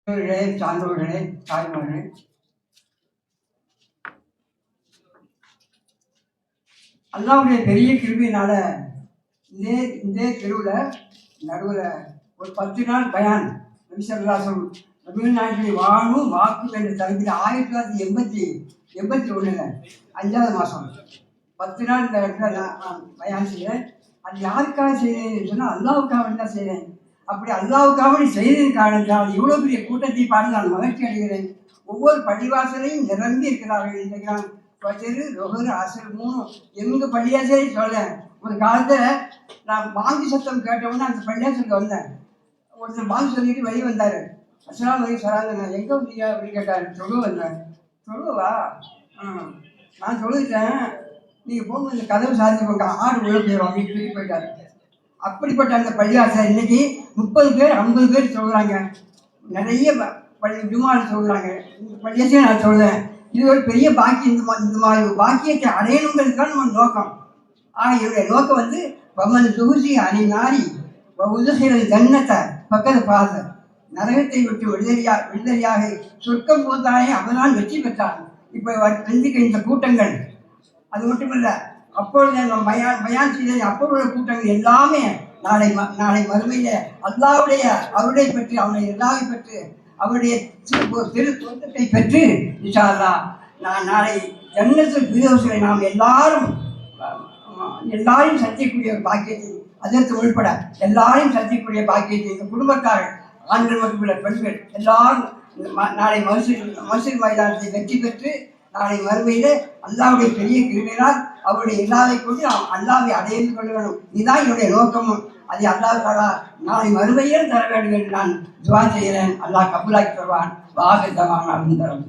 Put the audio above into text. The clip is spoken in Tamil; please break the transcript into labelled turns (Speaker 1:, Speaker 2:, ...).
Speaker 1: சான்றோர்களே, தாய்மார்களே, அல்லாவுடைய பெரிய கிருபியினால இந்த தெருவில் நடுவில் ஒரு 10 நாள் பயான் நபிசல்லாசம் தமிழ்நாட்டில் வாழும் வாக்கு என்ற தலைப்பில் 1981 5வது மாதம் 10 நாள் இந்த இடத்துல நான் பயான் செய்கிறேன். அது யாருக்காக செய்கிறேன்னு சொன்னால் அல்லாவுக்காக தான் செய்கிறேன். அப்படி அல்லாவுக்காக செய்தது காரணத்தால் இவ்வளோ பெரிய கூட்டத்தை பார்த்து நான் மகிழ்ச்சி அடைகிறேன். ஒவ்வொரு பள்ளிவாசலையும் நிரம்பி இருக்கிறார்கள். இன்றைக்கு நான் பஜரு ரொஹரு அசர் 3 எங்கள் பள்ளியாசலையும் சொல்லேன். ஒரு காலத்தில் நான் பாங்கு சத்தம் கேட்டவுடனே அந்த பள்ளியாசலுக்கு வந்தேன். ஒருத்தர் பாங்கு சொல்லிட்டு வெளியே வந்தார். அஸ்லாம் வரைக்கும் சொல்லாங்க, நான் எங்கே வந்தீங்க அப்படின்னு கேட்டார். தொழு வந்தேன். தொழுவா? நான் சொல்லிட்டேன், நீங்கள் போங்க இந்த கதவு சாதிச்சுக்கோங்க, ஆடு உள்ள போயிடும் அப்படின்னு சொல்லி போயிட்டார். அப்படிப்பட்ட அந்த பள்ளிவாசல் இன்னைக்கு 30 பேர் 50 பேர் சொல்கிறாங்க. நிறைய பள்ளி ஜுமாவில் சொல்கிறாங்க. இந்த பள்ளியாசையும் நான் சொல்கிறேன். இது ஒரு பெரிய பாக்கியம். இந்த மாதிரி பாக்கியத்தை அடையணுங்கிறதுக்கான நம்ம நோக்கம். இவருடைய நோக்கம் வந்து பமன் துகுசி அணி நாரி உதகிறது ஜன்னத்தை பக்கத்து பாச நரகத்தை விட்டு விடுதலையாக சொர்க்கம் போந்தானே அவனால் வெற்றி பெற்றான். இப்போ செஞ்சுக்க இந்த கூட்டங்கள் அது மட்டும் இல்லை, அப்பொழுது நம்ம பயான் செய்த அப்பொழுது கூட்டங்கள் எல்லாமே நாளை மறுமையில அவருடைய பற்றி அவனை எல்லாவை பெற்று அவருடைய திரு சொந்தத்தை பெற்று இன்ஷா அல்லாஹ் நான் நாளை ஜன்னத்துல் ஃபிர்தௌஸில் நாம் எல்லாரும் சந்திக்கக்கூடிய ஒரு பாக்கியத்தை, அதற்கு உள்பட எல்லாரையும் சந்திக்கக்கூடிய பாக்கியத்தை இந்த குடும்பத்தார்கள் ஆண்கள் மட்டுமல்ல பெண்கள் எல்லாரும் நாளை மசூர் மைதானத்தை வெற்றி பெற்று நாளை மறுமையிலே அல்லாவுடைய பெரிய கிருபையினால் அவருடைய எல்லாவை கொண்டு நாம் அல்லாவை அடைந்து கொள்ள வேண்டும். இதுதான் என்னுடைய நோக்கமும். அதை அல்லாஹ் நாளை மறுமையில் தர வேண்டும் என்று நான் துவா செய்கிறேன். அல்லாஹ் கபூலாக்கி தருவான். வாகத்தவான் அருந்தரம்.